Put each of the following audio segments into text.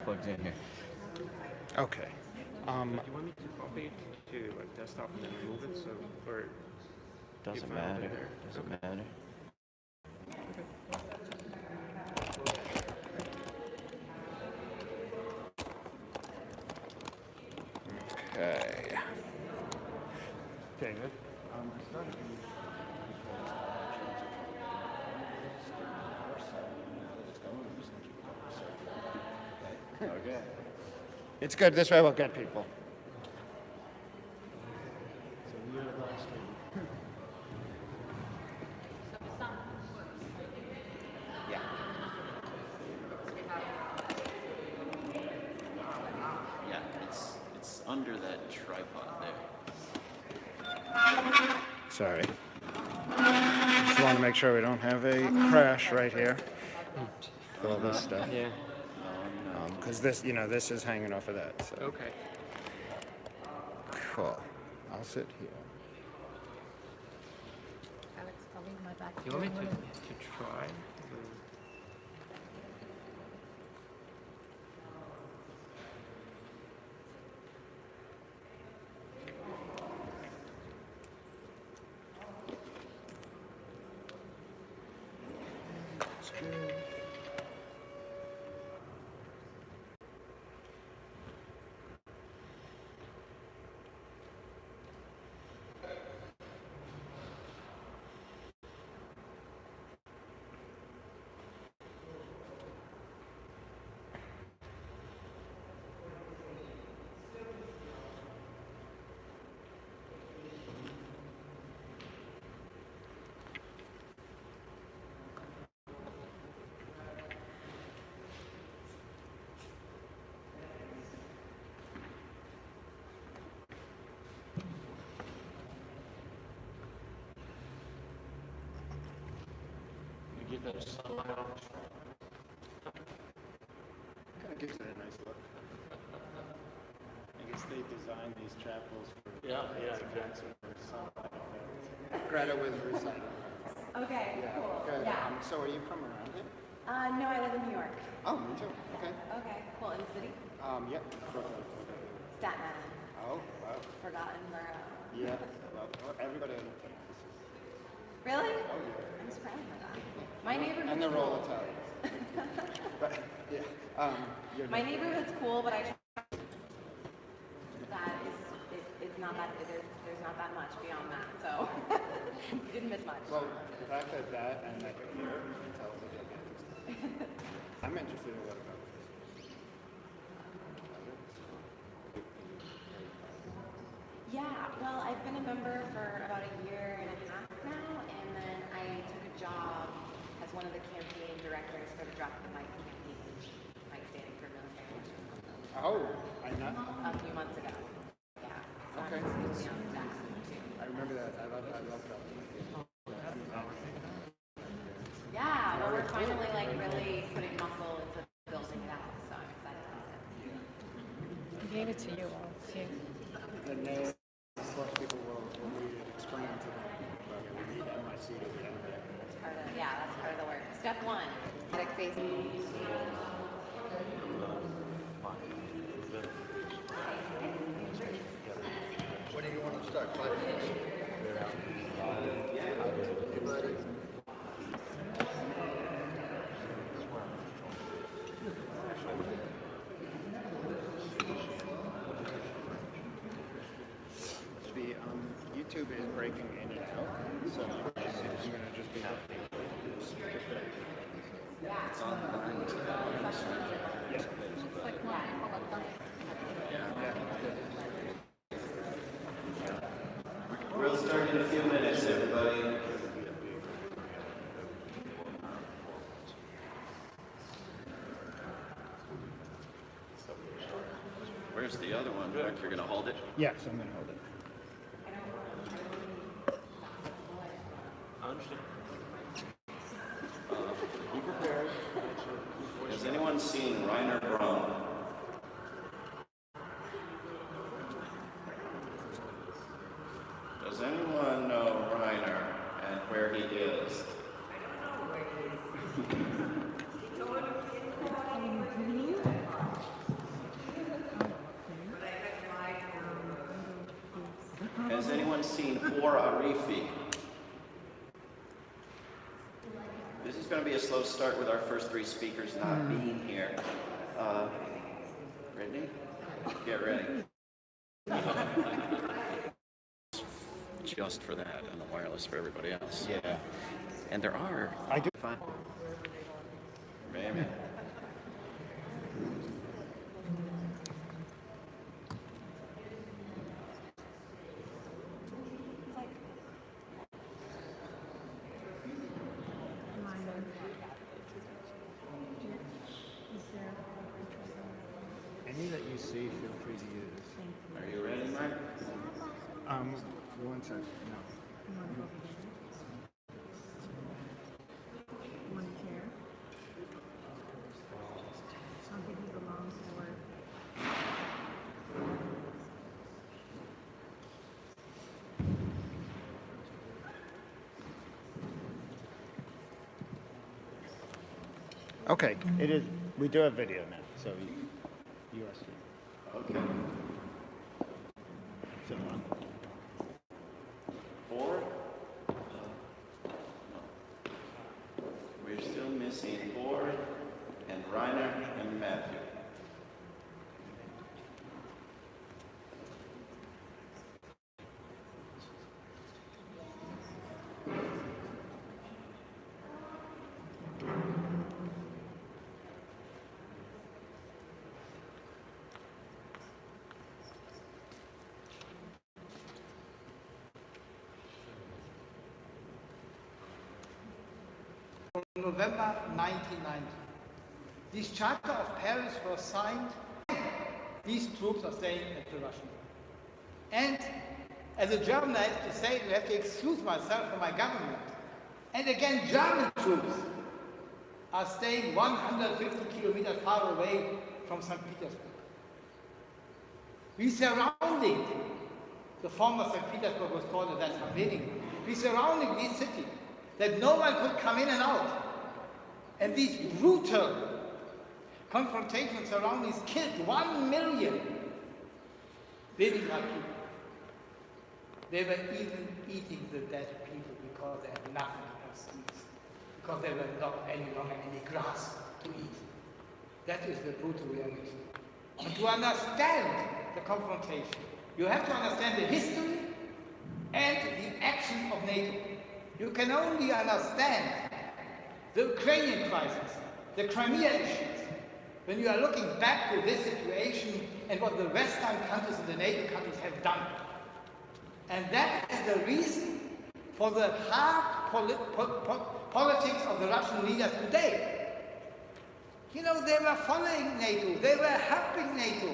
Plugs in here. Okay. Do you want me to copy it to like desktop and then remove it? So, or Doesn't you found it matter. there? Doesn't Okay. matter. Okay. Okay, good. I started Okay. It's good. This way we'll get people. Yeah. Yeah, it's under that tripod there. Sorry. Just want to make sure we don't have a crash right here with all this stuff. Yeah. Because this, this is hanging off of that. So. Okay. Cool. I'll sit here. Alex, I'll leave my back. Do you want me to try? That's good. Give that sunlight off. Kind of gives it a nice look. I guess they designed these chapels for exactly. sunlight effects. Greta was reciting. Okay, cool. Good. Yeah. So are you from around here? No, I live in New York. Oh, me too. Okay. Okay, cool. In the city? Yep. Staten Island. Oh, wow. Forgotten borough. Yeah. Well, everybody on the campus. Really? Oh, yeah. I'm surprised by that. My neighborhood's And they're cool. all Italians. But, yeah. My neighborhood's cool, but I try that is, it's not that, there's not that much beyond that, so you didn't miss much. Well, the fact that and that you're here tells me that you're interested. I'm interested in what about this. Yeah, well, I've been a member for about a year and a half now, and then I took a job as one of the campaign directors for the Drop the Mic campaign, Mike standing for military. Oh, I know. A few months ago. Yeah. So Okay. I'm just on staff too. I remember that. I love that. Yeah, well, we're finally like really putting muscle into building it out, so I'm excited about it. I gave it to you all, too. The name, of course, people will read it, explain to them. But we need MIC to get in there. That's part of the work. Step one, static face. When do you want to start? 5 minutes? The YouTube is breaking in and out, so I'm going to just be It's on the line to that. Yes. We'll start in a few minutes, everybody. Where's the other one? Mark, you're gonna hold it? Yes, I'm going to hold it. I understand. Be prepared. Has anyone seen Reiner Braun? Does anyone know Reiner and where he is? Por Arifi. This is going to be a slow start with our first three speakers not being here. Brittany, get ready. Just for that, and the wireless for everybody else. Yeah. And there are. I do. Fine. Maybe. Any that you see, feel free to use. Are you ready, Mark? One second. No. One chair. Some people belong to work. Okay, it is. We do have video now, so you are streaming. Okay. Is it on? Four. We're still missing Ford and Reiner and Matthew. November 1990. This Charter of Paris was signed. These troops are staying at the Russian border. And as a German, I have to say, I have to excuse myself from my government. And again, German troops are staying 150 kilometers far away from St. Petersburg. We surrounded, the former St. Petersburg was called at that time, Leningrad. We surrounded this city that no one could come in and out. And these brutal confrontations surroundings killed 1 million Leningrad people. They were even eating the dead people because they had nothing else to eat. Because there were not any longer any grass to eat. That is the brutal reality. And to understand the confrontation, you have to understand the history and the actions of NATO. You can only understand the Ukrainian crisis, the Crimea issues, when you are looking back to this situation and what the Western countries and the NATO countries have done. And that is the reason for the hard politics of the Russian leaders today. You know, they were following NATO, they were helping NATO,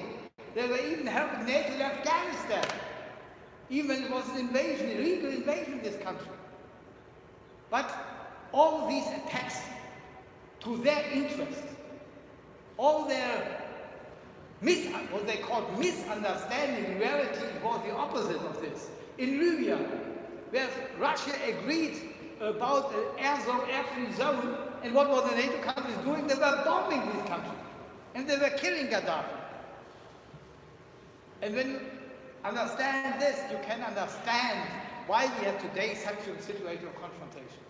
they were even helping NATO in Afghanistan, even when it was an invasion, illegal invasion in this country. But all these attacks to their interests, all their what they called misunderstanding, in reality it was the opposite of this. In Libya, where Russia agreed about an air-free zone, and what were the NATO countries doing? They were bombing these countries, and they were killing Gaddafi. And when you understand this, you can understand why we have today such a situation of confrontation.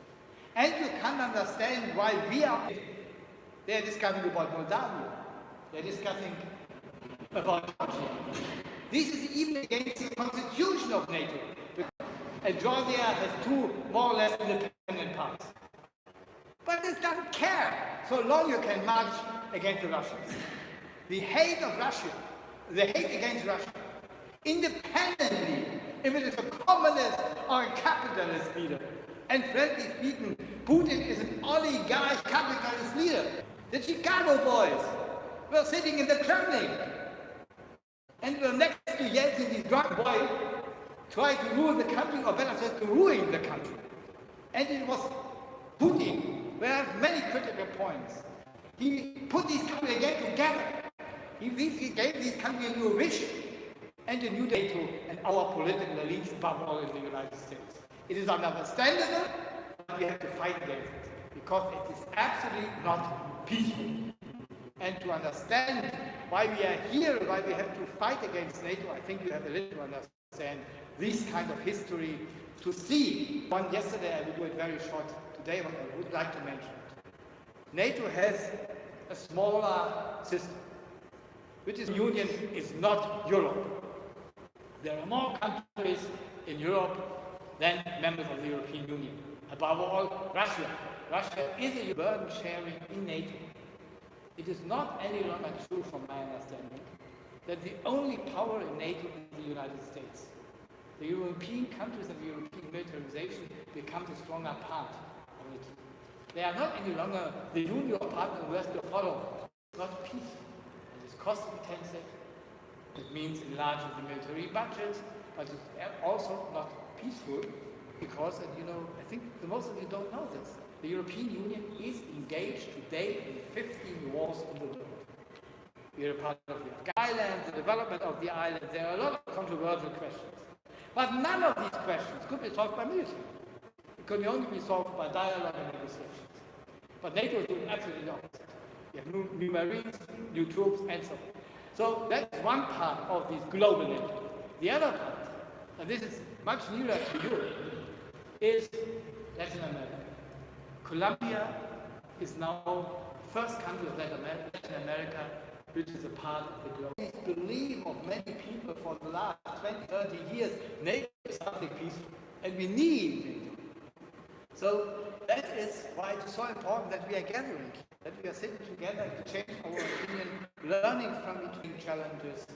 And you can understand why they are discussing about Moldavia, they are discussing about Georgia. This is even against the constitution of NATO. And Georgia has two more or less independent parts. But it doesn't care so long you can march against the Russians. The hate of Russia, the hate against Russia, independently, if it is a communist or a capitalist leader. And frankly speaking, Putin is an oligarch capitalist leader. The Chicago boys were sitting in the Kremlin and were next to Yeltsin, this drunk boy, tried to rule the country, or better said, to ruin the country. And it was Putin, who has many critical points. He put these countries again together. He gave these countries a new vision and a new NATO and our political elites, above all in the United States. It is understandable, but we have to fight against it, because it is absolutely not peaceful. And to understand why we are here, why we have to fight against NATO, I think you have a little to understand this kind of history to see. One yesterday, I will do it very short today, but I would like to mention it. NATO has a smaller system, which is Union is not Europe. There are more countries in Europe than members of the European Union. Above all, Russia. Russia is a burden sharing in NATO. It is not any longer true, from my understanding, that the only power in NATO is the United States. The European countries and the European militarization becomes a stronger part of it. They are not any longer the Union or partner who has to follow. It's not peaceful. It is cost intensive. It means enlarging the military budget, but it's also not peaceful because, and you know, I think the most of you don't know this, the European Union is engaged today in 15 wars in the world. We are a part of the Afghan islands, the development of the islands. There are a lot of controversial questions. But none of these questions could be solved by military. It could only be solved by dialogue and negotiations. But NATO is doing absolutely the opposite. We have new marines, new troops, and so on. So that's one part of this global NATO. The other part, and this is much nearer to Europe, is Latin America. Colombia is now the first country of Latin America which is a part of the globe. The belief of many people for the last 20, 30 years, NATO is something peaceful, and we need NATO. So that is why it's so important that we are gathering, that we are sitting together to change our opinion, learning from each other challenges,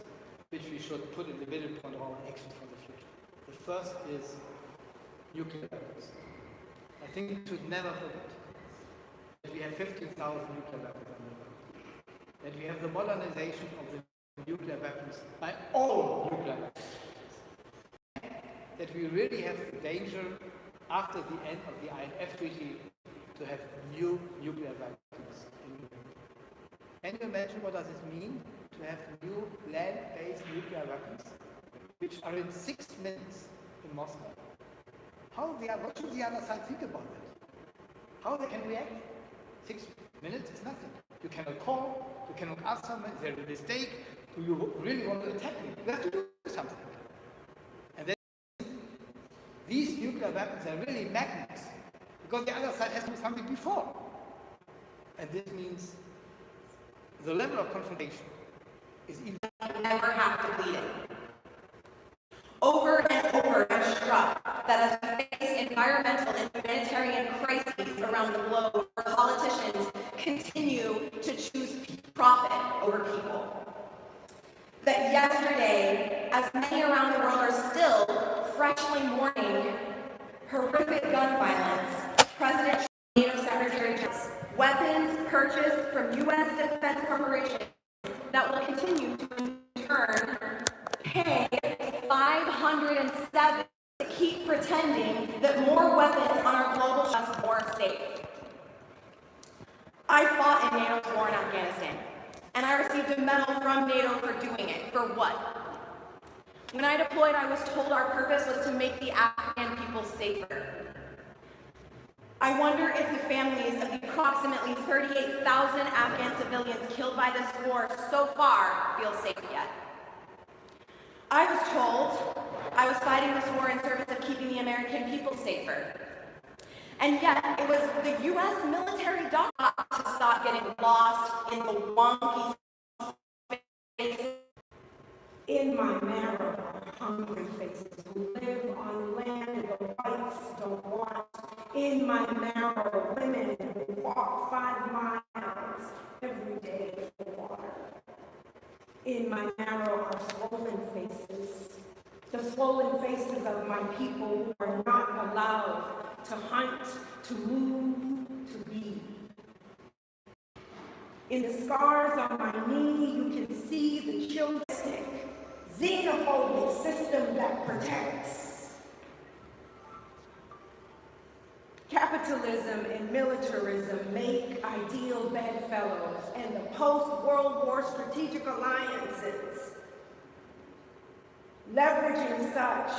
which we should put in the middle point of our action for the future. The first is nuclear weapons. I think we should never forget that we have 15,000 nuclear weapons on the world. That we have the modernization of the nuclear weapons by all nuclear weapons. That we really have the danger, after the end of the INF Treaty, to have new nuclear weapons in Europe. Can you imagine what does it mean to have new land-based nuclear weapons, which are in 6 minutes in Moscow? What should the other side think about that? How they can react? 6 minutes is nothing. You cannot call, you cannot ask someone, is there a mistake? Do you really want to attack me? You have to do something. And then these nuclear weapons are really magnets, because the other side has to do something before. And this means the level of confrontation is even... Never have to bleed it. Over and over, I'm struck that as we face environmental and humanitarian crises around the globe, our politicians continue to choose profit over people. That yesterday, as many around the world are still freshly mourning horrific gun violence, President NATO Secretary weapons purchased from U.S. defense corporations that will continue to in turn pay $507 to keep pretending that more weapons on our global shelves are more safe. I fought in NATO's war in Afghanistan, and I received a medal from NATO for doing it. For what? When I deployed, I was told our purpose was to make the Afghan people safer. I wonder if the families of the approximately 38,000 Afghan civilians killed by this war so far feel safe yet. I was told I was fighting this war in service of keeping the American people safer. And yet, it was the U.S. military job to stop getting lost in the wonky spaces. In my marrow are hungry faces who live on land the whites don't want. In my marrow, women who walk 5 miles every day for water. In my marrow are swollen faces, the swollen faces of my people who are not allowed to hunt, to move, to be. In the scars on my knee, you can see the children xenophobic system that protects. Capitalism and militarism make ideal bedfellows, and the post-World War strategic alliances, leveraging such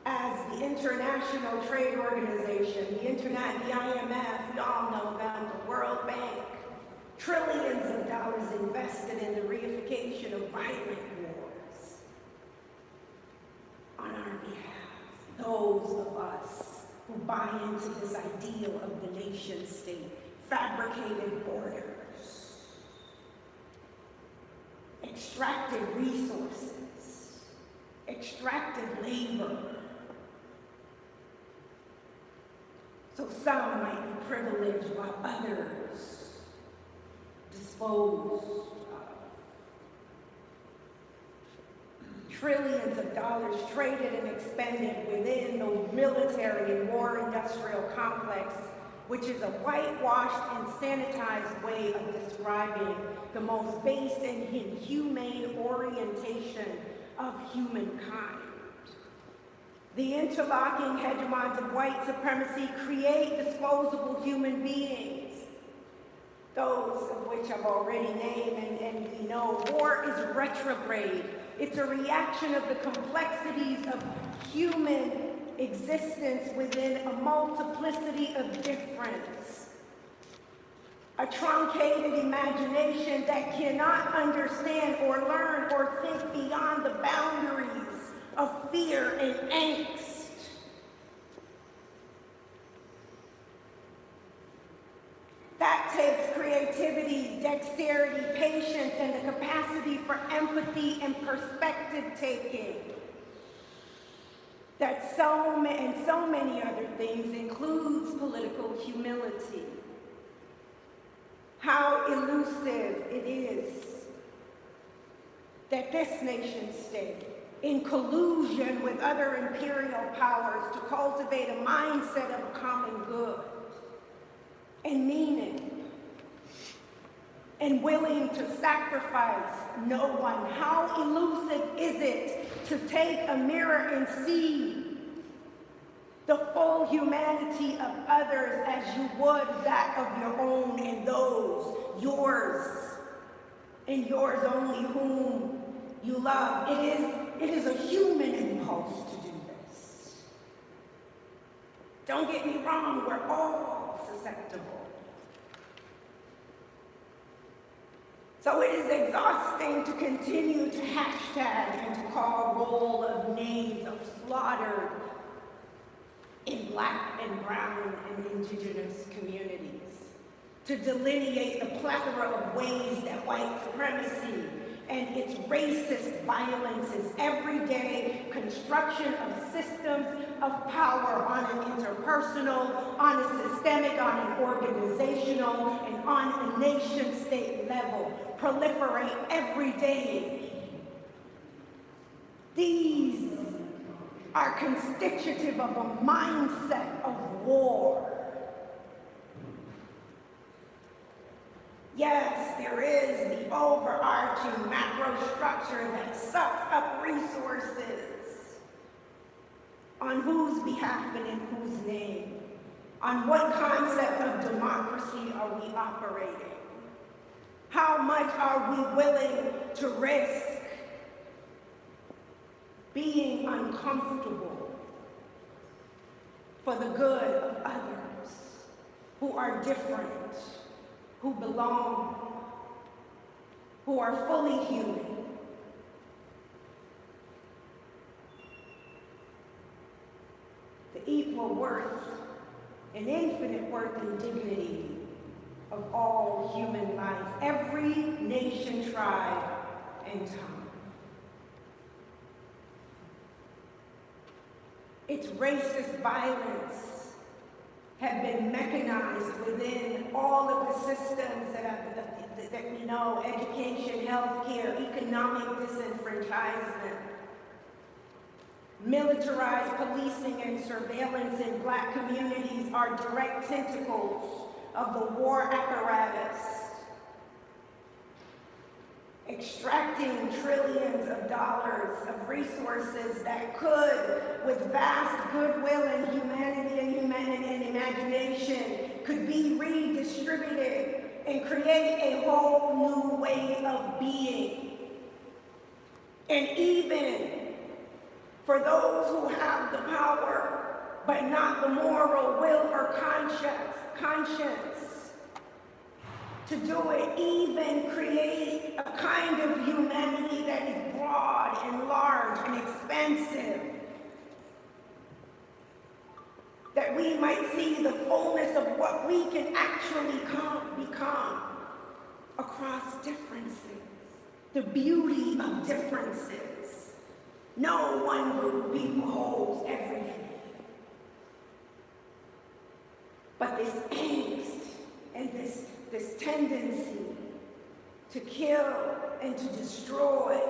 as the International Trade Organization, the IMF, we all know them, the World Bank, trillions of dollars invested in the reification of violent wars on our those of us who buy into this ideal of the nation state, fabricated borders, extracted resources, extracted labor. So some might be privileged while others disposed of. Trillions of dollars traded and expended within the military and war industrial complex, which is a whitewashed and sanitized way of describing the most base and inhumane orientation of humankind. The interlocking hegemons of white supremacy create disposable human beings, those of which I've already named, and we know war is retrograde. It's a reaction of the complexities of human existence within a multiplicity of difference. A truncated imagination that cannot understand or learn or think beyond the boundaries of fear and angst. That takes creativity, dexterity, patience, and the capacity for empathy and perspective taking. That so many other things includes political humility. How elusive it is that this nation state, in collusion with other imperial powers to cultivate a mindset of common good and meaning, and willing to sacrifice no one. How elusive is it to take a mirror and see the full humanity of others as you would that of your own and those, yours, and yours only whom you love. It is a human impulse to do this. Don't get me wrong, we're all susceptible. So it is exhausting to continue to hashtag and to call roll of names of slaughtered in Black and brown and indigenous communities, to delineate the plethora of ways that white supremacy and its racist violence is everyday construction of systems of power on an interpersonal, on a systemic, on an organizational, and on a nation-state level proliferate every day. These are constitutive of a mindset of war. Yes, there is the overarching macro structure that sucks up resources. On whose behalf and in whose name? On what concept of democracy are we operating? How much are we willing to risk being uncomfortable for the good of others who are different, who belong, who are fully human? The equal worth and infinite worth and dignity of all human life, every nation, tribe, and tongue. Its racist violence have been mechanized within all of the systems that we know: education, healthcare, economic disenfranchisement, militarized policing and surveillance in Black communities are direct tentacles of the war apparatus, extracting trillions of dollars of resources that could, with vast goodwill and humanity and imagination, could be redistributed and create a whole new way of being. And even for those who have the power, but not the moral will or conscience to do it, even create a kind of humanity that is broad and large and expansive, that we might see the fullness of what we can actually become across differences, the beauty of differences. No one group beholds everything. But this angst and this tendency to kill and to destroy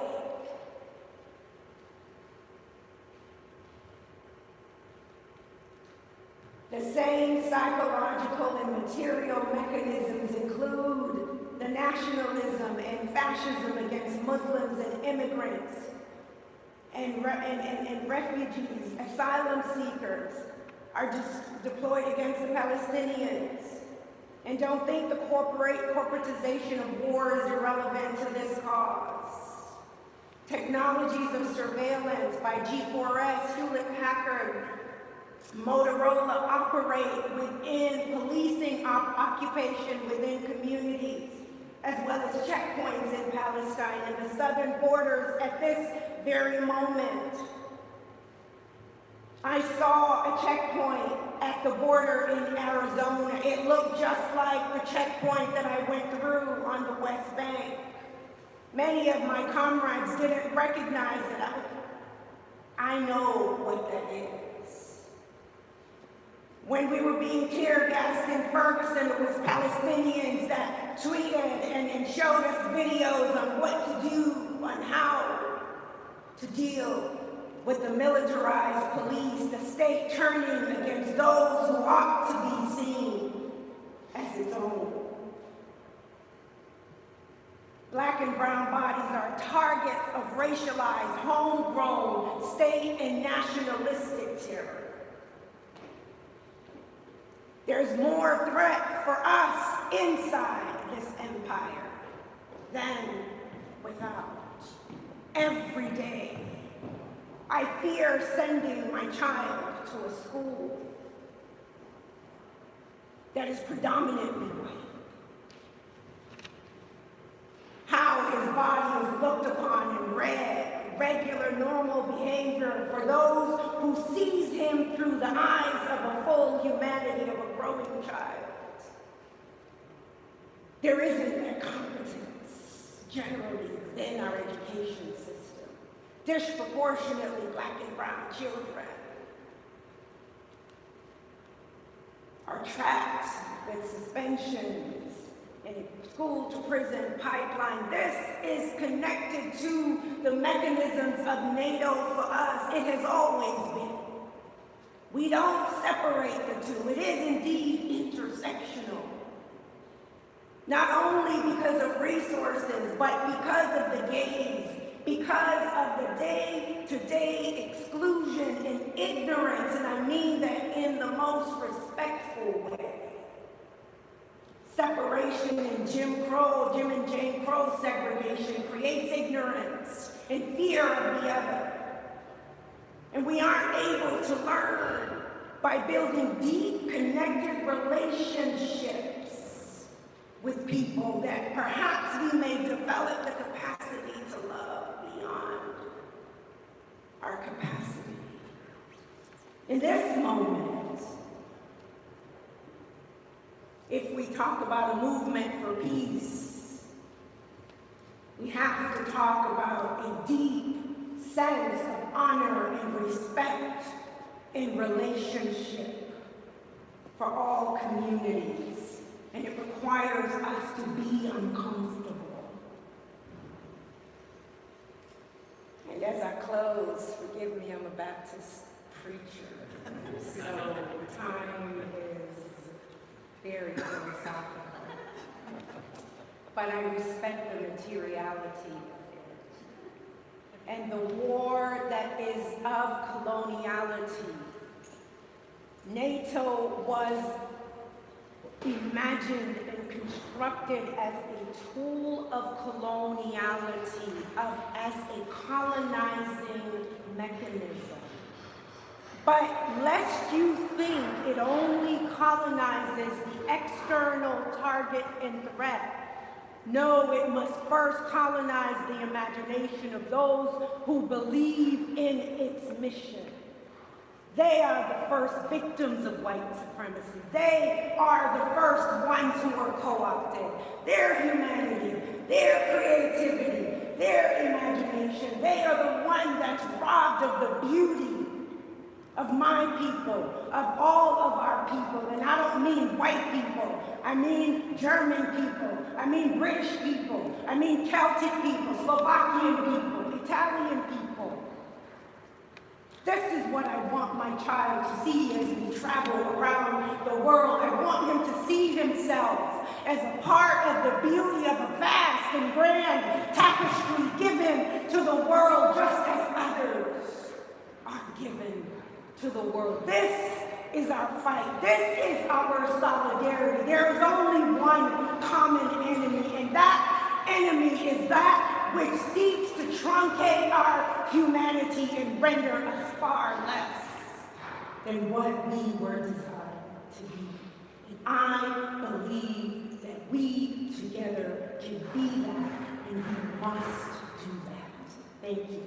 the same psychological and material mechanisms include the nationalism and fascism against Muslims and immigrants and refugees, asylum seekers are deployed against the Palestinians. And don't think the corporatization of war is irrelevant to this cause. Technologies of surveillance by G4S, Hewlett-Packard, Motorola operate within policing occupation within communities, as well as checkpoints in Palestine and the southern borders at this very moment. I saw a checkpoint at the border in Arizona. It looked just like the checkpoint that I went through on the West Bank. Many of my comrades didn't recognize it. I know what that is. When we were being tear gassed in Ferguson, it was Palestinians that tweeted and showed us videos on what to do, on how to deal with the militarized police, the state turning against those who ought to be seen as its own. Black and brown bodies are targets of racialized, homegrown, state and nationalistic terror. There's more threat for us inside this empire than without. Every day, I fear sending my child to a school that is predominantly white. How his body is looked upon and read, regular, normal behavior for those who sees him through the eyes of a full humanity of a growing child. There isn't that competence generally within our education system. Disproportionately black and brown children are trapped with suspensions in a school to prison pipeline. This is connected to the mechanisms of NATO for us. It has always been. We don't separate the two. It is indeed intersectional. Not only because of resources, but because of the gaze, because of the day-to-day exclusion and ignorance, and I mean that in the most respectful way. Separation and Jim and Jane Crow segregation creates ignorance and fear of the other. And we aren't able to learn by building deep, connected relationships with people that perhaps we may develop the capacity to love beyond our capacity. In this moment, if we talk about a movement for peace, we have to talk about a deep sense of honor and respect in relationship for all communities, and it requires us to be uncomfortable. And as I close, forgive me, I'm a Baptist preacher, so time is very philosophical. But I respect the materiality of it. And the war that is of coloniality. NATO was imagined and constructed as a tool of coloniality, as a colonizing mechanism. But lest you think it only colonizes the external target and threat, no, it must first colonize the imagination of those who believe in its mission. They are the first victims of white supremacy. They are the first ones who were co-opted. Their humanity, their creativity, their imagination, they are the one that's robbed of the beauty of my people, of all of our people. And I don't mean white people. I mean German people. I mean British people. I mean Celtic people, Slovakian people, Italian people. This is what I want my child to see as we travel around the world. I want him to see himself as a part of the beauty of a vast and grand tapestry given to the world just as others are given to the world. This is our fight. This is our solidarity. There is only one common enemy, and that enemy is that which seeks to truncate our humanity and render us far less than what we were designed to be. And I believe that we together can be that, and we must do that. Thank you.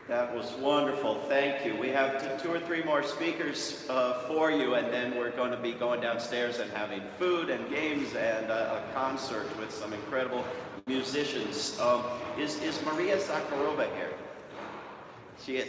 That was wonderful. Thank you. We have two or three more speakers for you, and then we're going to be going downstairs and having food and games and a concert with some incredible musicians. Is Maria Zakharova here? She is.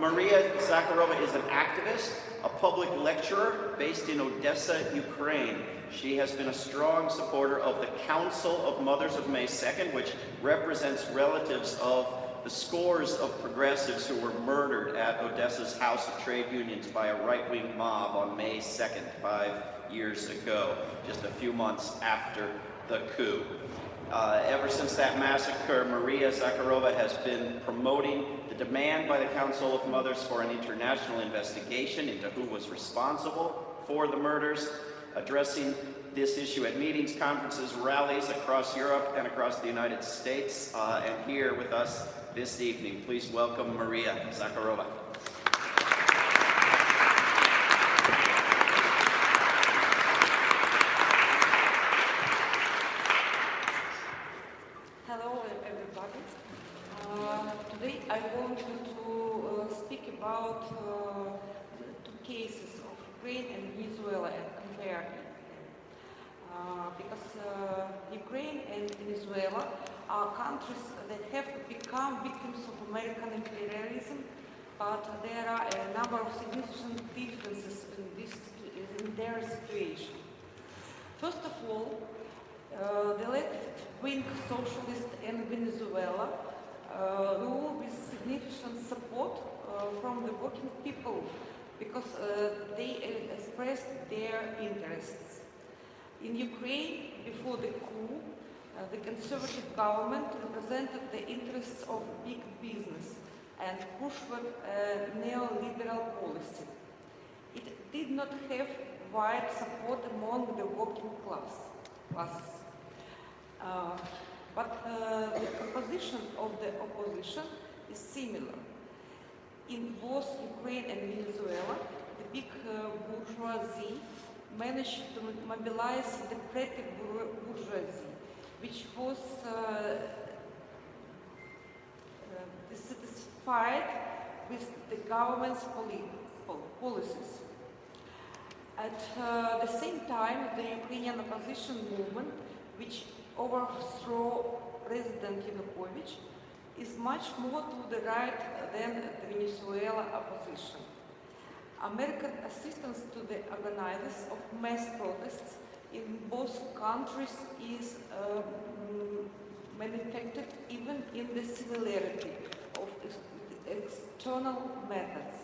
Maria Zakharova is an activist, a public lecturer based in Odessa, Ukraine. She has been a strong supporter of the Council of Mothers of May 2nd, which represents relatives of the scores of progressives who were murdered at Odessa's House of Trade Unions by a right-wing mob on May 2nd, 5 years ago, just a few months after the coup. Ever since that massacre, Maria Zakharova has been promoting the demand by the Council of Mothers for an international investigation into who was responsible for the murders, addressing this issue at meetings, conferences, rallies across Europe and across the United States. And here with us this evening, please welcome Maria Zakharova. Hello, everybody. Today I want to speak about two cases of Ukraine and Venezuela and compare them. Because Ukraine and Venezuela are countries that have become victims of American imperialism, but there are a number of significant differences in their situation. First of all, the left-wing socialists in Venezuela rule with significant support from the working people because they express their interests. In Ukraine, before the coup, the conservative government represented the interests of big business and pushed for a neoliberal policy. It did not have wide support among the working classes. But the composition of the opposition is similar. In both Ukraine and Venezuela, the big bourgeoisie managed to mobilize the petty bourgeoisie, which was dissatisfied with the government's policies. At the same time, the Ukrainian opposition movement, which overthrew President Yanukovych, is much more to the right than the Venezuela opposition. American assistance to the organizers of mass protests in both countries is manifested even in the similarity of external methods.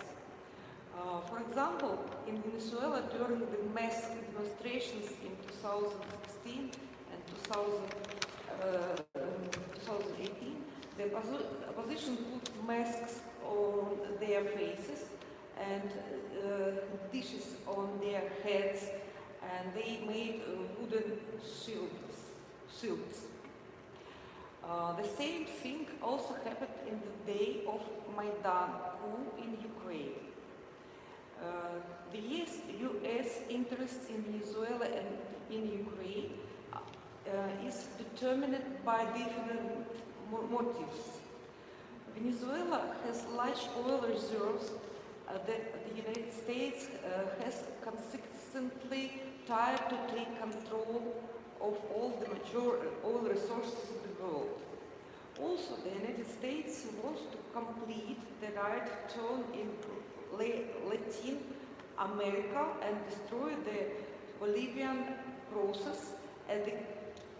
For example, in Venezuela during the mass demonstrations in 2016 and 2018, the opposition put masks on their faces and dishes on their heads, and they made wooden shields. The same thing also happened in the day of Maidan coup in Ukraine. The US interest in Venezuela and in Ukraine is determined by different motives. Venezuela has large oil reserves that the United States has consistently tried to take control of all the major oil resources in the world. Also, the United States wants to complete the right turn in Latin America and destroy the Bolivian process as the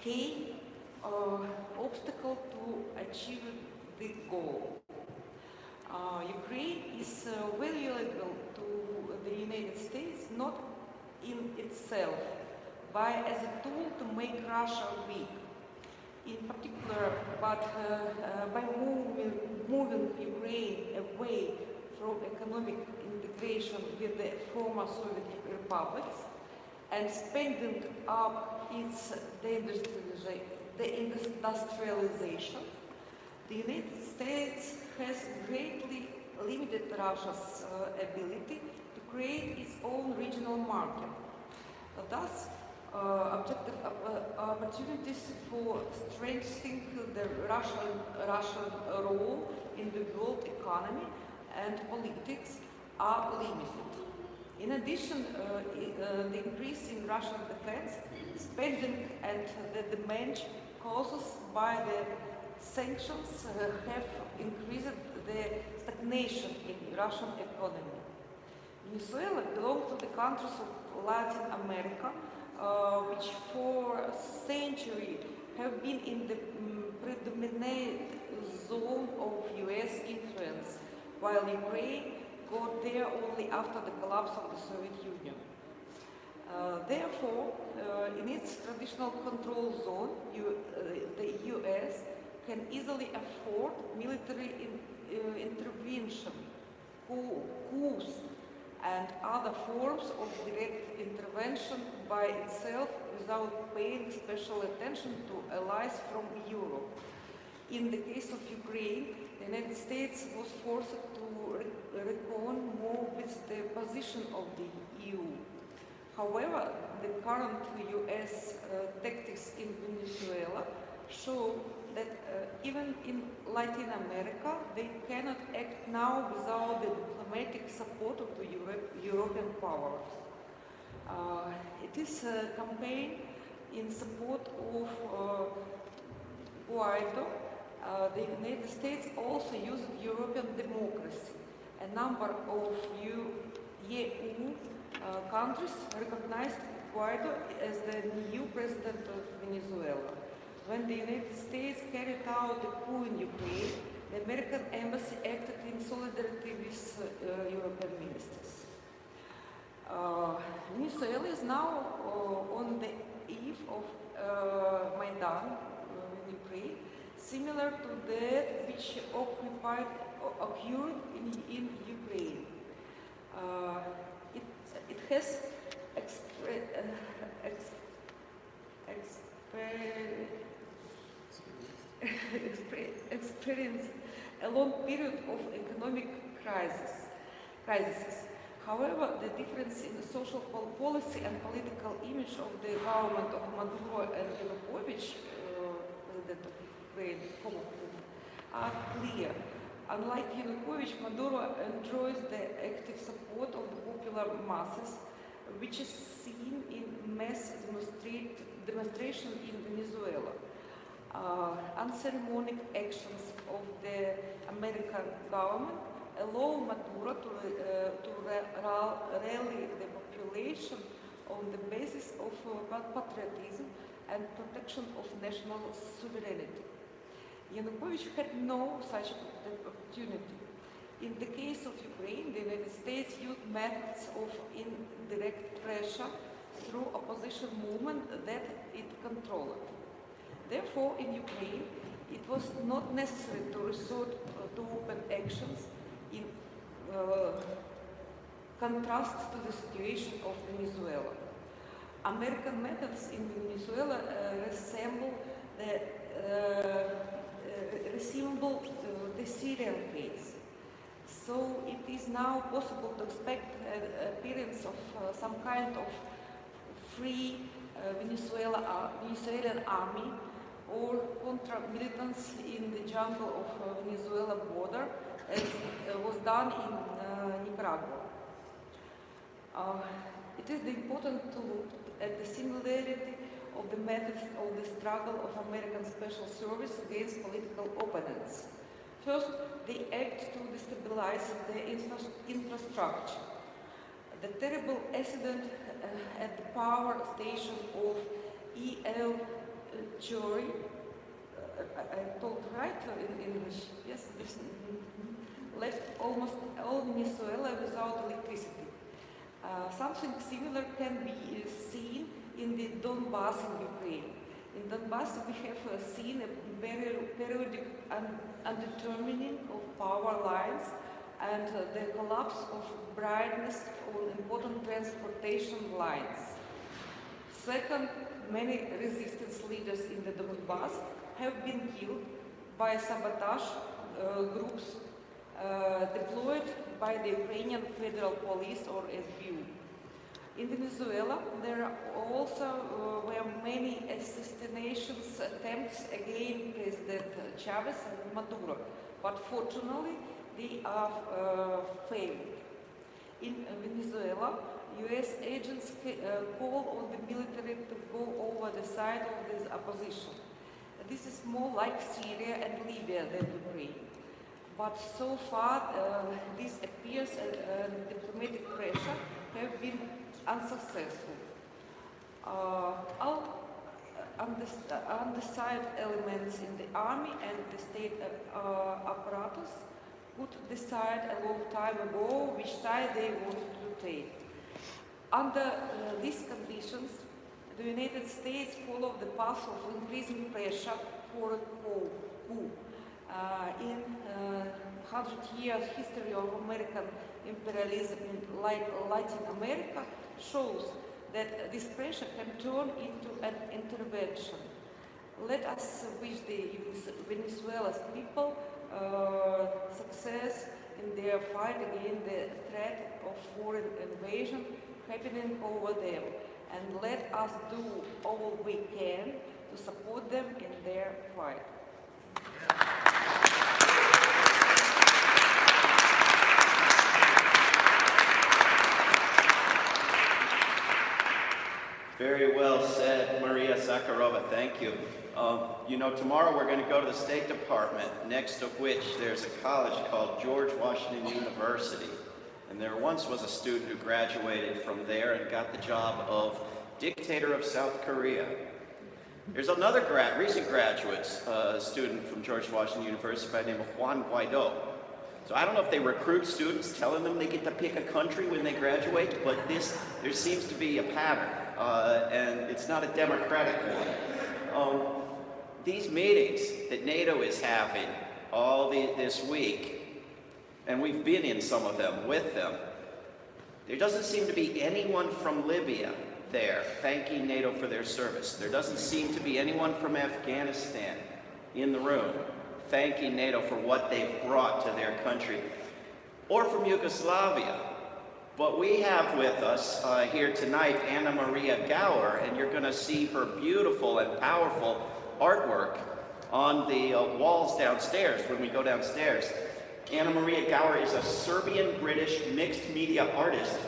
key obstacle to achieve the goal. Ukraine is valuable to the United States not in itself, but as a tool to make Russia weak. In particular, but by moving Ukraine away from economic integration with the former Soviet republics and speeding up its deindustrialization, the United States has greatly limited Russia's ability to create its own regional market. Thus, objective opportunities for strengthening the Russian role in the world economy and politics are limited. In addition, the increase in Russian defense spending and the demand caused by the sanctions have increased the stagnation in Russian economy. Venezuela belongs to the countries of Latin America, which for centuries have been in the predominant zone of US influence, while Ukraine got there only after the collapse of the Soviet Union. Therefore, in its traditional control zone, the US can easily afford military intervention, coups, and other forms of direct intervention by itself without paying special attention to allies from Europe. In the case of Ukraine, the United States was forced to reckon more with the position of the EU. However, the current US tactics in Venezuela show that even in Latin America, they cannot act now without the diplomatic support of the European powers. It is a campaign in support of Guaido. The United States also used European democracy. A number of EU countries recognized Guaido as the new president of Venezuela. When the United States carried out the coup in Ukraine, the American embassy acted in solidarity with European ministers. Venezuela is now on the eve of Maidan in Ukraine, similar to that which occurred in Ukraine. It has experienced a long period of economic crisis. However, the difference in the social policy and political image of the government of Maduro and Yanukovych, president of Ukraine, are clear. Unlike Yanukovych, Maduro enjoys the active support of the popular masses, which is seen in mass demonstration in Venezuela. Unceremonious actions of the American government allow Maduro to rally the population on the basis of patriotism and protection of national sovereignty. Yanukovych had no such opportunity. In the case of Ukraine, the United States used methods of indirect pressure through opposition movement that it controlled. Therefore, in Ukraine, it was not necessary to resort to open actions in contrast to the situation of Venezuela. American methods in Venezuela resemble the Syrian case. So it is now possible to expect an appearance of some kind of free Venezuelan army or contra-militants in the jungle of Venezuela border, as was done in Nicaragua. It is important to look at the similarity of the methods of the struggle of American Special Service against political opponents. First, they act to destabilize the infrastructure. The terrible accident at the power station of E.L. Chori, I told right in English, yes, this left almost all Venezuela without electricity. Something similar can be seen in the Donbass in Ukraine. In Donbass, we have seen a periodic undermining of power lines and the collapse of brightness on important transportation lines. Second, many resistance leaders in the Donbass have been killed by sabotage groups deployed by the Ukrainian Federal Police or SBU. In Venezuela, there also were many assassination attempts against President Chavez and Maduro, but fortunately they are failed. In Venezuela, US agents call on the military to go over the side of the opposition. This is more like Syria and Libya than Ukraine. But so far, this appears diplomatic pressure have been unsuccessful. All underside elements in the army and the state apparatus could decide a long time ago which side they wanted to take. Under these conditions, the United States followed the path of increasing pressure for a coup. In 100-year history of American imperialism in Latin America shows that this pressure can turn into an intervention. Let us wish the Venezuela's people success in their fight against the threat of foreign invasion happening over there, and let us do all we can to support them in their fight. Very well said, Maria Zakharova. Thank you. You know, tomorrow we're going to go to the State Department, next of which there's a college called George Washington University. And there once was a student who graduated from there and got the job of dictator of South Korea. There's another recent graduate student from George Washington University by the name of Juan Guaido. So I don't know if they recruit students telling them they get to pick a country when they graduate, but there seems to be a pattern, and it's not a democratic one. These meetings that NATO is having this week, and we've been in some of them with them, there doesn't seem to be anyone from Libya there thanking NATO for their service. There doesn't seem to be anyone from Afghanistan in the room thanking NATO for what they've brought to their country, or from Yugoslavia. But we have with us here tonight Anna Maria Gower, and you're going to see her beautiful and powerful artwork on the walls downstairs when we go downstairs. Anna Maria Gower is a Serbian-British mixed media artist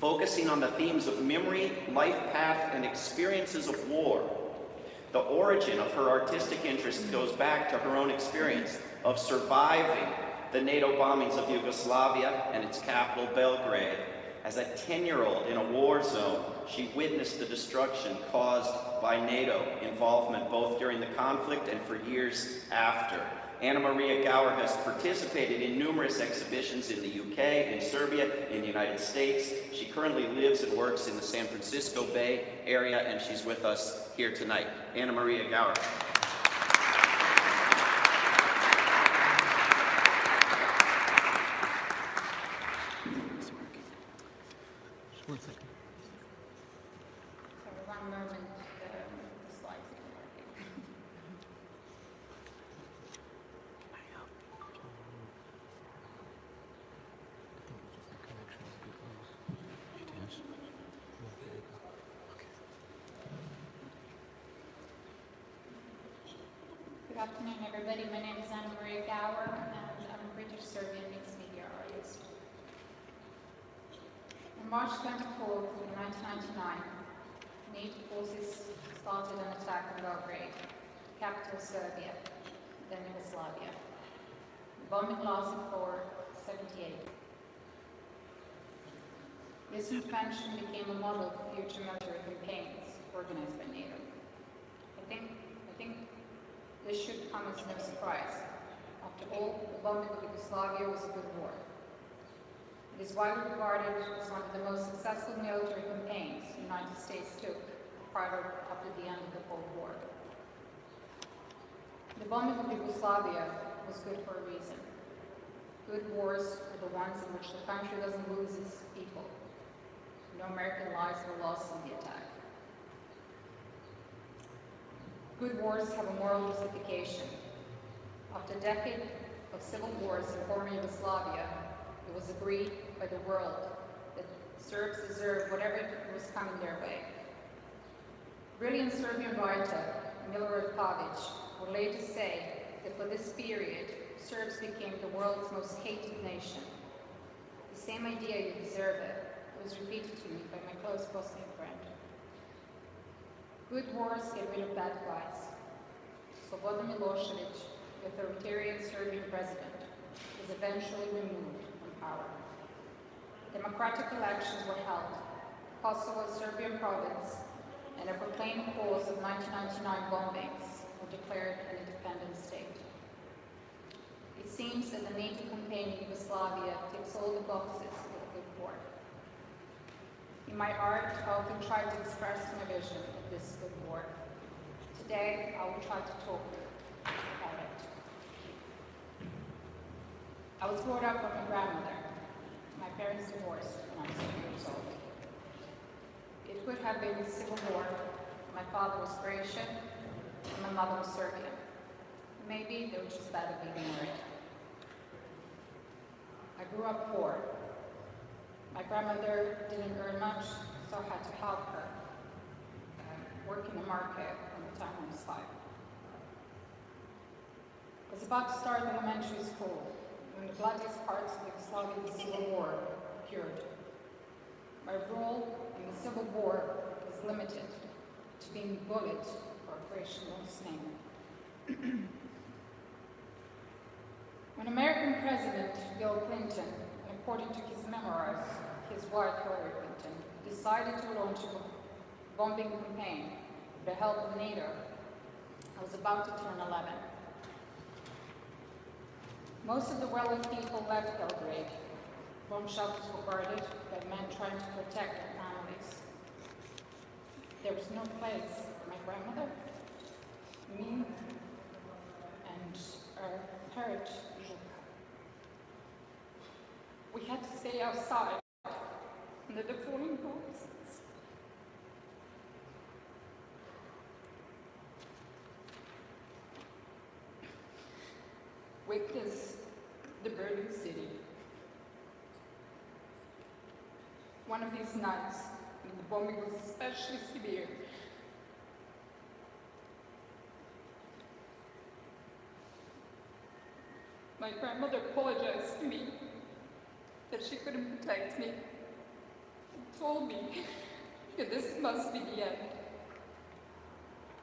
focusing on the themes of memory, life path, and experiences of war. The origin of her artistic interest goes back to her own experience of surviving the NATO bombings of Yugoslavia and its capital, Belgrade. As a 10-year-old in a war zone, she witnessed the destruction caused by NATO involvement both during the conflict and for years after. Anna Maria Gower has participated in numerous exhibitions in the UK, in Serbia, in the United States. She currently lives and works in the San Francisco Bay Area, and she's with us here tonight. Anna Maria Gower. One second. Sorry, one moment. The slides are working. Good afternoon, everybody. My name is Gower, and I'm a British Serbian mixed media artist. On March 24th, 1999, NATO forces started an attack on Belgrade, capital Serbia, then Yugoslavia. The bombing lasted for 78. This intervention became a model for future military campaigns organized by NATO. I think this should come as no surprise. After all, the bombing of Yugoslavia was a good war. It is widely regarded as one of the most successful military campaigns the United States took after the end of the Cold War. The bombing of Yugoslavia was good for a reason. Good wars are the ones in which the country doesn't lose its people. No American lives were lost in the attack. Good wars have a moral justification. After a decade of civil wars in former Yugoslavia, it was agreed by the world that Serbs deserved whatever was coming their way. Brilliant Serbian writer Milorad Pavic would later say that for this period, Serbs became the world's most hated nation. The same idea, you deserve it, was repeated to me by my close Bosnian friend. Good wars get rid of bad guys. Slobodan Milosevic, the authoritarian Serbian president, was eventually removed from power. Democratic elections were held. Kosovo, a Serbian province, and a proclaimed cause of 1999 bombings were declared an independent state. It seems that the NATO campaign in Yugoslavia ticks all the boxes of a good war. In my art, I often try to express my vision of this good war. Today, I will try to talk about it. I was brought up by my grandmother. My parents divorced when I was 2 years old. It could have been the Civil War. My father was Croatian, and my mother was Serbian. Maybe they were just bad at being married. I grew up poor. My grandmother didn't earn much, so I had to help her work in the market from the time I was 5. I was about to start elementary school when the bloodiest parts of Yugoslavia's Civil War occurred. My role in the Civil War was limited to being bullied for a Croatian last name. When American President Bill Clinton, according to his memoirs, his wife Hillary Clinton, decided to launch a bombing campaign with the help of NATO, I was about to turn 11. Most of the wealthy people left Belgrade. Bomb shelters were guarded by men trying to protect their families. There was no place for my grandmother, me, and our parrot, Zhuka. We had to stay outside under the falling bombs. Witness the burning city. One of these nights, when the bombing was especially severe, my grandmother apologized to me that she couldn't protect me and told me that this must be the end.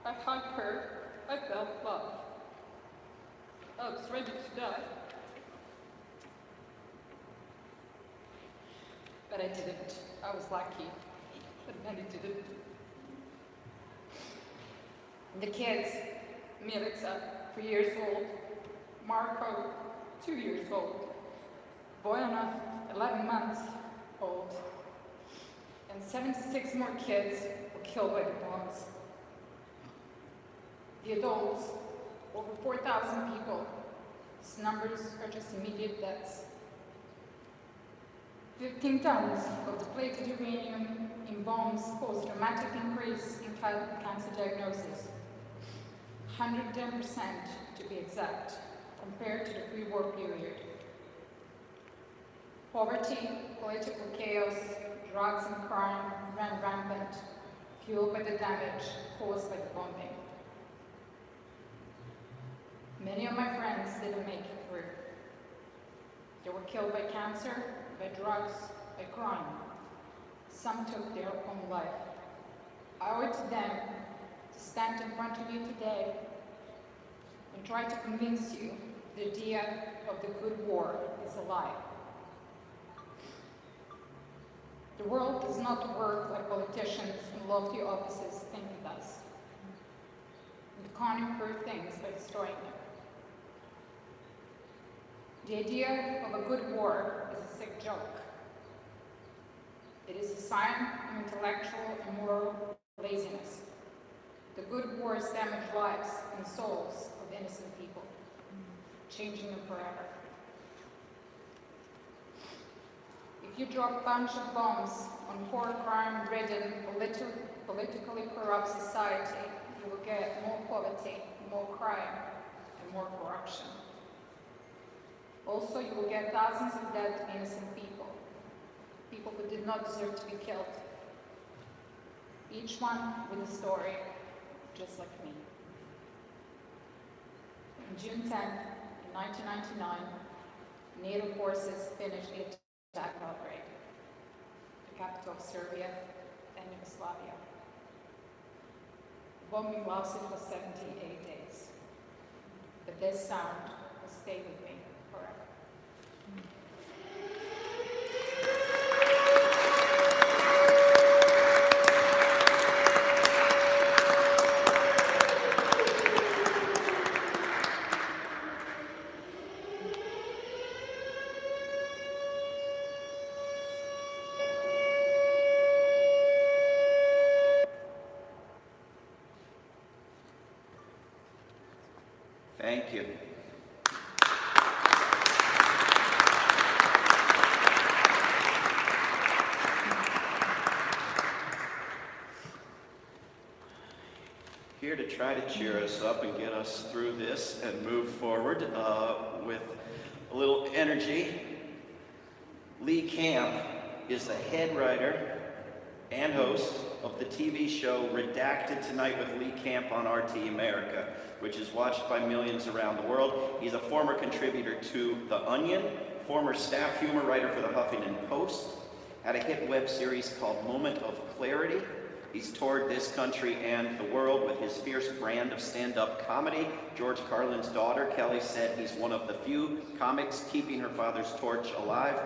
I hugged her. I felt love. I was ready to die. But I didn't. I was lucky, but many didn't. The kids, Milica, 3 years old, Marko, 2 years old, Bojana, 11 months old, and 76 more kids were killed by the bombs. The adults, over 4,000 people. These numbers are just immediate deaths. 15 tons of depleted uranium in bombs caused a dramatic increase in childhood cancer diagnosis. 110% to be exact, compared to the pre-war period. Poverty, political chaos, drugs and crime ran rampant, fueled by the damage caused by the bombing. Many of my friends didn't make it through. They were killed by cancer, by drugs, by crime. Some took their own life. I owe it to them to stand in front of you today and try to convince you the idea of the good war is a lie. The world does not work like politicians in lofty offices think it does. We can't improve things by destroying them. The idea of a good war is a sick joke. It is a sign of intellectual and moral laziness. The good wars damage lives and souls of innocent people, changing them forever. If you drop a bunch of bombs on poor, crime-ridden, politically corrupt society, you will get more poverty, more crime, and more corruption. Also, you will get thousands of dead innocent people, people who did not deserve to be killed. Each one with a story, just like me. On June 10th, in 1999, NATO forces finished the attack on Belgrade, the capital of Serbia and Yugoslavia. The bombing lasted for 78 days, but this sound will stay with me forever. Thank you. Here to try to cheer us up and get us through this and move forward with a little energy. Lee Camp is the head writer and host of the TV show Redacted Tonight with Lee Camp on RT America, which is watched by millions around the world. He's a former contributor to The Onion, former staff humor writer for the Huffington Post, had a hit web series called Moment of Clarity. He's toured this country and the world with his fierce brand of stand-up comedy. George Carlin's daughter, Kelly, said he's one of the few comics keeping her father's torch alive.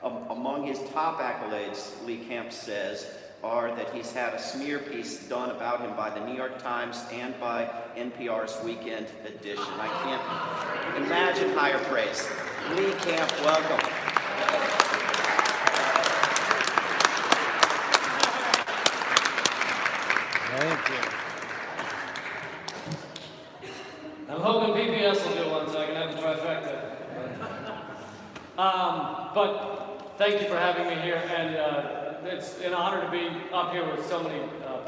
Among his top accolades, Lee Camp says, are that he's had a smear piece done about him by the New York Times and by NPR's Weekend Edition. I can't imagine higher praise. Lee Camp, welcome. Thank you. I'm hoping PBS will do one so I can have the trifecta. But thank you for having me here, and it's an honor to be up here with so many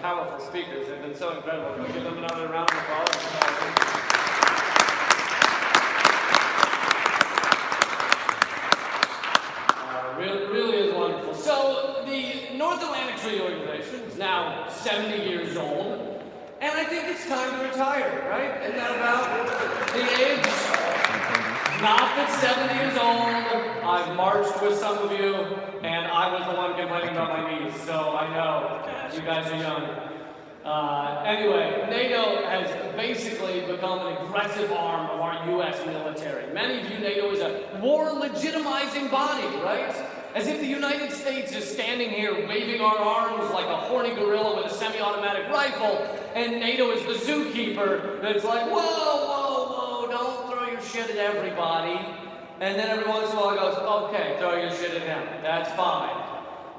powerful speakers. They've been so incredible. Can we give them another round of applause? Really is wonderful. So the North Atlantic Treaty Organization is now 70 years old, and I think it's time to retire, right? Isn't that about the age? Not that 70 years old. I've marched with some of you, and I was the one complaining about my knees, so I know you guys are young. Anyway, NATO has basically become an aggressive arm of our U.S. military. Many view NATO as a war-legitimizing body, right? As if the United States is standing here waving our arms like a horny gorilla with a semi-automatic rifle, and NATO is the zookeeper that's like, whoa, whoa, whoa, don't throw your shit at everybody. And then every once in a while it goes, okay, throw your shit at him. That's fine.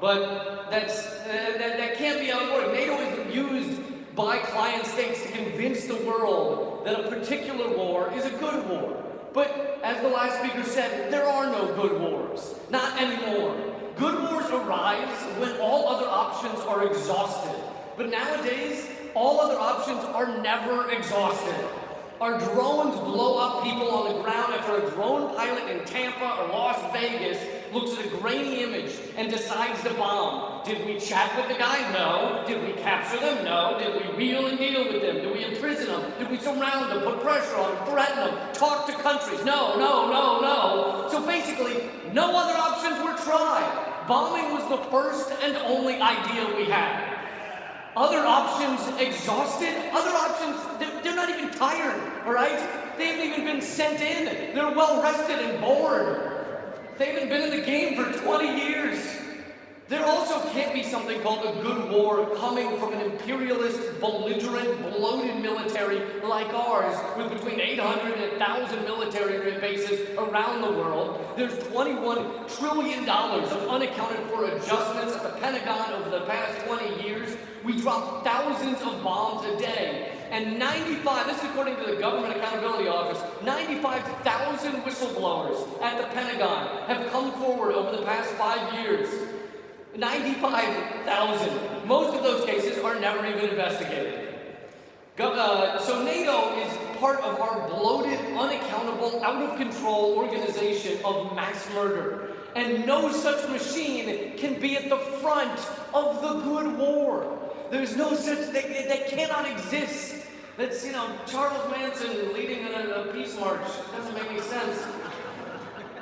But that can't be how it works. NATO is used by client states to convince the world that a particular war is a good war. But as the last speaker said, there are no good wars. Not anymore. Good wars arise when all other options are exhausted. But nowadays, all other options are never exhausted. Our drones blow up people on the ground after a drone pilot in Tampa or Las Vegas looks at a grainy image and decides to bomb. Did we chat with the guy? No. Did we capture them? No. Did we wheel and deal with them? Did we imprison them? Did we surround them, put pressure on them, threaten them, talk to countries? No, no, no, no. So basically, no other options were tried. Bombing was the first and only idea we had. Other options exhausted. Other options, they're not even tired, all right? They haven't even been sent in. They're well rested and bored. They haven't been in the game for 20 years. There also can't be something called a good war coming from an imperialist, belligerent, bloated military like ours with between 800 and 1,000 military bases around the world. There's $21 trillion of unaccounted for adjustments at the Pentagon over the past 20 years. We drop thousands of bombs a day. And 95, this is according to the Government Accountability Office, 95,000 whistleblowers at the Pentagon have come forward over the past 5 years. 95,000. Most of those cases are never even investigated. So NATO is part of our bloated, unaccountable, out-of-control organization of mass murder. And no such machine can be at the front of the good war. There's no such, they cannot exist. That's, Charles Manson leading a peace march. It doesn't make any sense.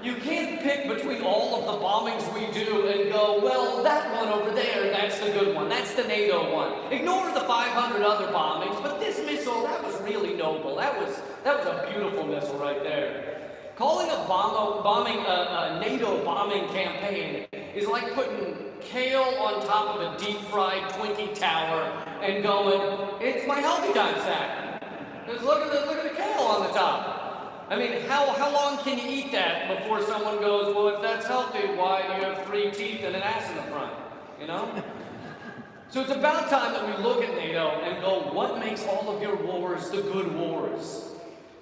You can't pick between all of the bombings we do and go, well, that one over there, that's the good one. That's the NATO one. Ignore the 500 other bombings, but this missile, that was really noble. That was a beautiful missile right there. Calling a NATO bombing campaign is like putting kale on top of a deep-fried Twinkie tower and going, it's my healthy time snack. Just look at the kale on the top. I mean, how long can you eat that before someone goes, well, if that's healthy, why do you have 3 teeth and an ass in the front? So it's about time that we look at NATO and go, what makes all of your wars the good wars?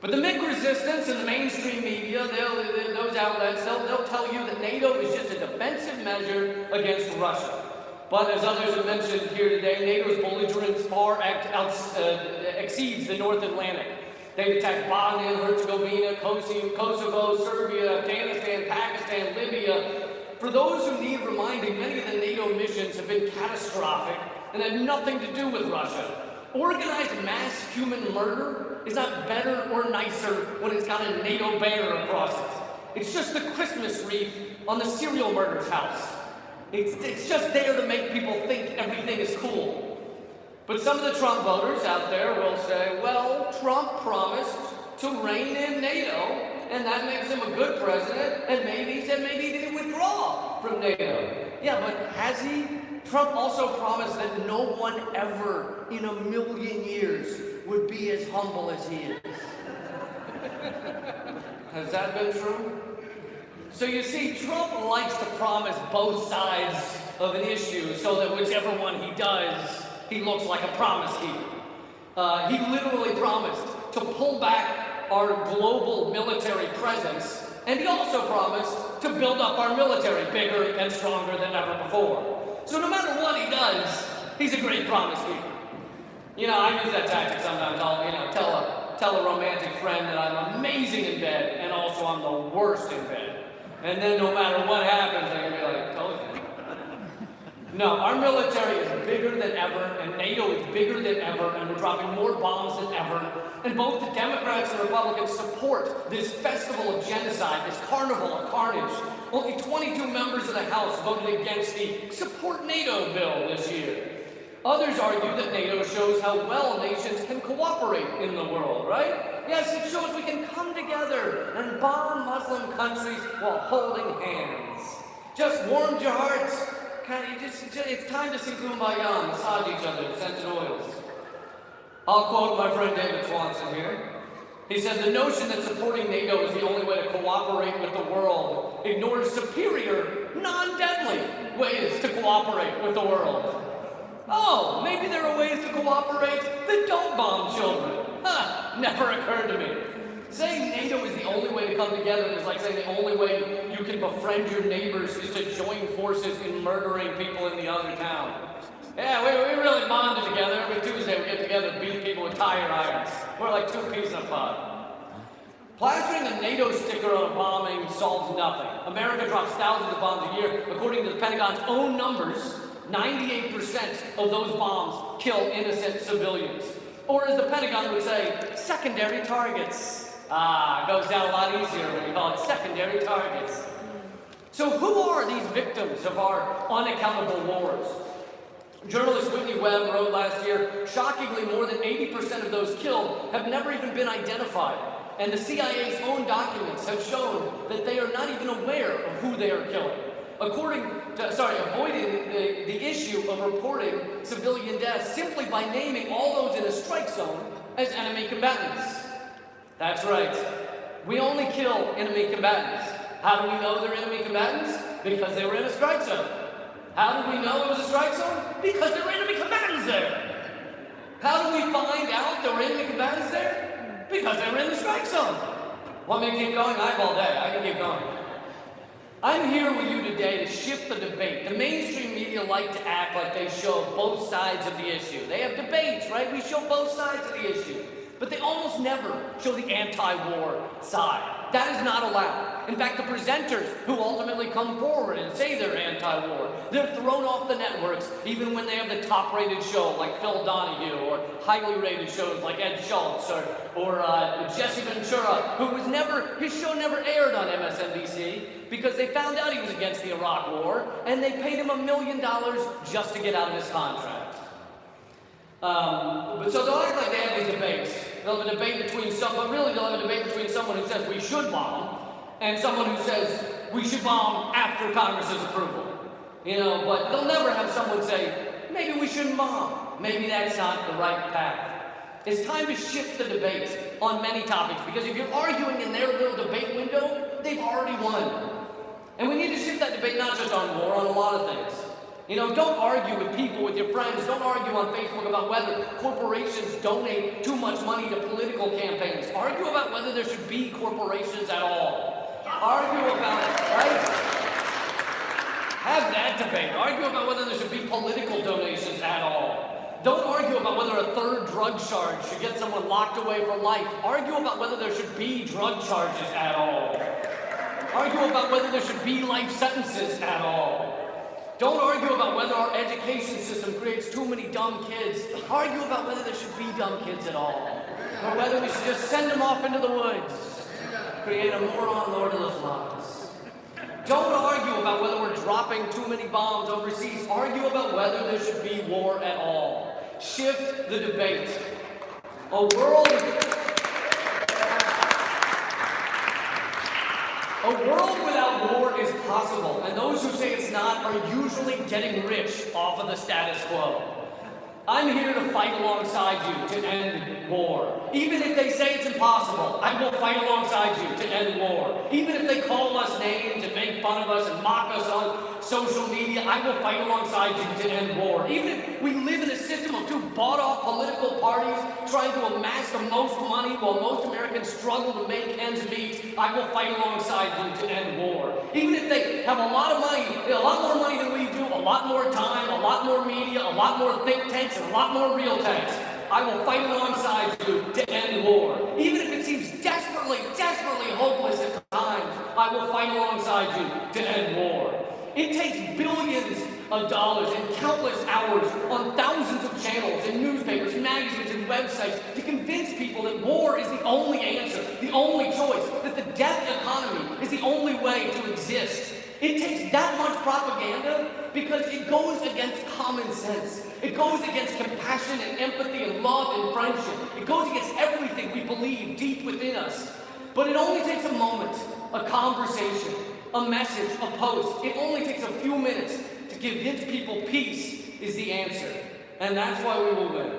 But the MiG resistance and the mainstream media, those outlets, they'll tell you that NATO is just a defensive measure against Russia. But as others have mentioned here today, NATO's belligerence far exceeds the North Atlantic. They've attacked Bosnia and Herzegovina, Kosovo, Serbia, Afghanistan, Pakistan, Libya. For those who need reminding, many of the NATO missions have been catastrophic and had nothing to do with Russia. Organized mass human murder is not better or nicer when it's got a NATO banner across it. It's just the Christmas wreath on the serial murderer's house. It's just there to make people think everything is cool. But some of the Trump voters out there will say, well, Trump promised to rein in NATO, and that makes him a good president, and maybe he didn't withdraw from NATO. Yeah, but has he? Trump also promised that no one ever in a million years would be as humble as he is. Has that been true? So you see, Trump likes to promise both sides of an issue so that whichever one he does, he looks like a promise keeper. He literally promised to pull back our global military presence, and he also promised to build up our military bigger and stronger than ever before. So no matter what he does, he's a great promise keeper. I use that tactic sometimes. I'll tell a romantic friend that I'm amazing in bed, and also I'm the worst in bed. And then no matter what happens, I can be like, told you. No, our military is bigger than ever, and NATO is bigger than ever, and we're dropping more bombs than ever. And both the Democrats and Republicans support this festival of genocide, this carnival of carnage. Only 22 members of the House voted against the Support NATO bill this year. Others argue that NATO shows how well nations can cooperate in the world, right? Yes, it shows we can come together and bomb Muslim countries while holding hands. Just warmed your hearts. It's time to sing Kumbaya, massage each other, scented oils. I'll quote my friend David Swanson here. He said, the notion that supporting NATO is the only way to cooperate with the world ignores superior, non-deadly ways to cooperate with the world. Oh, maybe there are ways to cooperate that don't bomb children. Never occurred to me. Saying NATO is the only way to come together is like saying the only way you can befriend your neighbors is to join forces in murdering people in the other town. Yeah, we really bonded together. Every Tuesday we get together and beat people with tire irons. We're like two peas in a pod. Plastering a NATO sticker on a bombing solves nothing. America drops thousands of bombs a year. According to the Pentagon's own numbers, 98% of those bombs kill innocent civilians. Or as the Pentagon would say, secondary targets. It goes down a lot easier when you call it secondary targets. So who are these victims of our unaccountable wars? Journalist Whitney Webb wrote last year, shockingly more than 80% of those killed have never even been identified. And the CIA's own documents have shown that they are not even aware of who they are killing. Avoiding the issue of reporting civilian deaths simply by naming all those in a strike zone as enemy combatants. That's right. We only kill enemy combatants. How do we know they're enemy combatants? Because they were in a strike zone. How do we know it was a strike zone? Because there were enemy combatants there. How do we find out there were enemy combatants there? Because they were in the strike zone. Want me to keep going? I have all day. I can keep going. I'm here with you today to shift the debate. The mainstream media like to act like they show both sides of the issue. They have debates, right? We show both sides of the issue. But they almost never show the anti-war side. That is not allowed. In fact, the presenters who ultimately come forward and say they're anti-war, they're thrown off the networks even when they have the top-rated show like Phil Donahue, or highly rated shows like Ed Schultz, or Jesse Ventura, his show never aired on MSNBC because they found out he was against the Iraq War and they paid him $1 million just to get out of his contract. But so they'll act like they have these debates. They'll have a debate between someone who says we should bomb and someone who says we should bomb after Congress's approval. But they'll never have someone say, maybe we shouldn't bomb. Maybe that's not the right path. It's time to shift the debate on many topics, because if you're arguing in their little debate window, they've already won. And we need to shift that debate not just on war, on a lot of things. Don't argue with people, with your friends. Don't argue on Facebook about whether corporations donate too much money to political campaigns. Argue about whether there should be corporations at all. Argue about it, right? Have that debate. Argue about whether there should be political donations at all. Don't argue about whether a third drug charge should get someone locked away for life. Argue about whether there should be drug charges at all. Argue about whether there should be life sentences at all. Don't argue about whether our education system creates too many dumb kids. Argue about whether there should be dumb kids at all. Or whether we should just send them off into the woods. Create a moron Lord of the Flies. Don't argue about whether we're dropping too many bombs overseas. Argue about whether there should be war at all. Shift the debate. A world without war is possible, and those who say it's not are usually getting rich off of the status quo. I'm here to fight alongside you to end war. Even if they say it's impossible, I will fight alongside you to end war. Even if they call us names and make fun of us and mock us on social media, I will fight alongside you to end war. Even if we live in a system of two bought-off political parties trying to amass the most money while most Americans struggle to make ends meet, I will fight alongside you to end war. Even if they have a lot of money, a lot more money than we do, a lot more time, a lot more media, a lot more think tanks, and a lot more real tanks, I will fight alongside you to end war. Even if it seems desperately, desperately hopeless at times, I will fight alongside you to end war. It takes billions of dollars and countless hours on thousands of channels and newspapers, magazines, and websites to convince people that war is the only answer, the only choice, that the death economy is the only way to exist. It takes that much propaganda because it goes against common sense. It goes against compassion and empathy and love and friendship. It goes against everything we believe deep within us. But it only takes a moment, a conversation, a message, a post. It only takes a few minutes to convince people peace is the answer. And that's why we will win.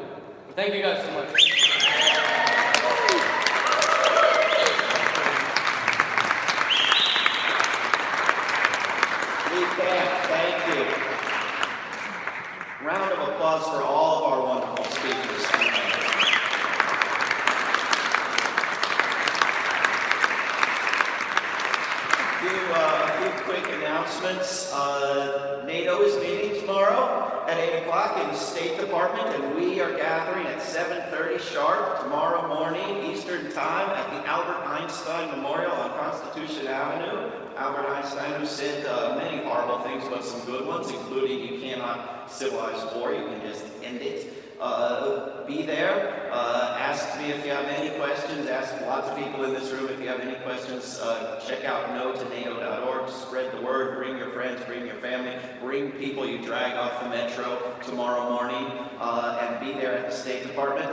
Thank you guys so much. Thank you. Round of applause for all of our wonderful speakers tonight. A few quick announcements. NATO is meeting tomorrow at 8 o'clock in the State Department, and we are gathering at 7:30 sharp tomorrow morning Eastern Time at the Albert Einstein Memorial on Constitution Avenue. Albert Einstein, who said many horrible things, but some good ones, including you cannot civilize war, you can just end it. Be there. Ask me if you have any questions. Ask lots of people in this room if you have any questions. Check out no-to-nato.org. Spread the word. Bring your friends. Bring your family. Bring people you drag off the metro tomorrow morning. And be there at the State Department.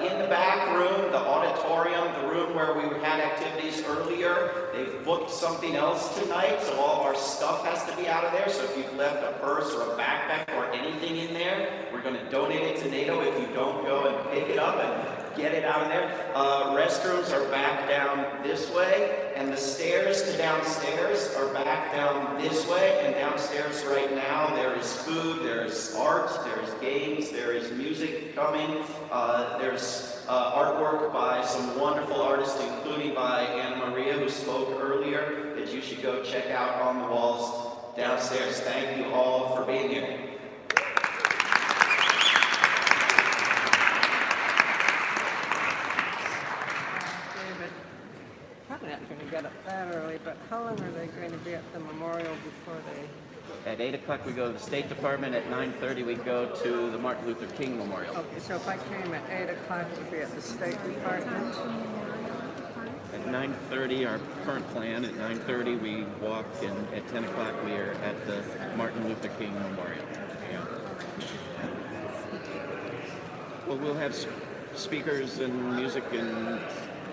In the back room, the auditorium, the room where we had activities earlier, they've booked something else tonight, so all of our stuff has to be out of there. So if you've left a purse or a backpack or anything in there, we're going to donate it to NATO if you don't go and pick it up and get it out of there. Restrooms are back down this way, and the stairs to downstairs are back down this way. And downstairs right now, there is food, there's art, there's games, there is music coming. There's artwork by some wonderful artists, including by Anna Maria, who spoke earlier, that you should go check out on the walls downstairs. Thank you all for being here. Probably not going to get up that early, but how long are they going to be at the memorial before they... At 8 o'clock we go to the State Department. At 9:30 we go to the Martin Luther King Memorial. Okay, so if I came at 8 o'clock to be at the State Department? At 9:30 our current plan. At 9:30 we walk, and at 10 o'clock we are at the Martin Luther King Memorial. Yeah. Well, we'll have speakers and music and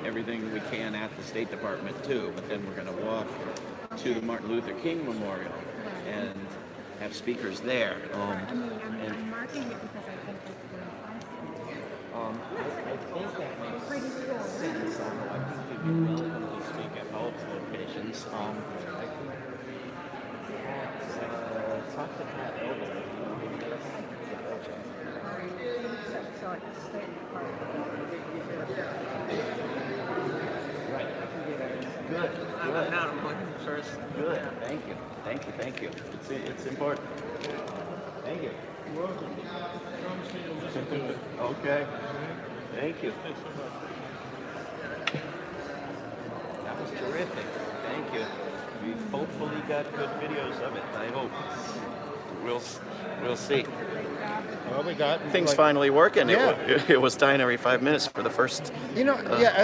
everything we can at the State Department too, but then we're going to walk to the Martin Luther King Memorial and have speakers there. I'm marking it because I think it's going to I think that makes sense. I think you'd be welcome to speak at both locations. I think talk to Pat over there. So at the State Department, Right. Good. I'm not looking first. Good. Thank you. Thank you. Thank you. It's important. Thank you. You're welcome. Promise me you'll listen to it. Okay. Thank you. That was terrific. Thank you. We've hopefully got good videos of it. I hope. We'll see. Well, we got Things like, finally working. Yeah. It was dying every 5 minutes for the first. Yeah.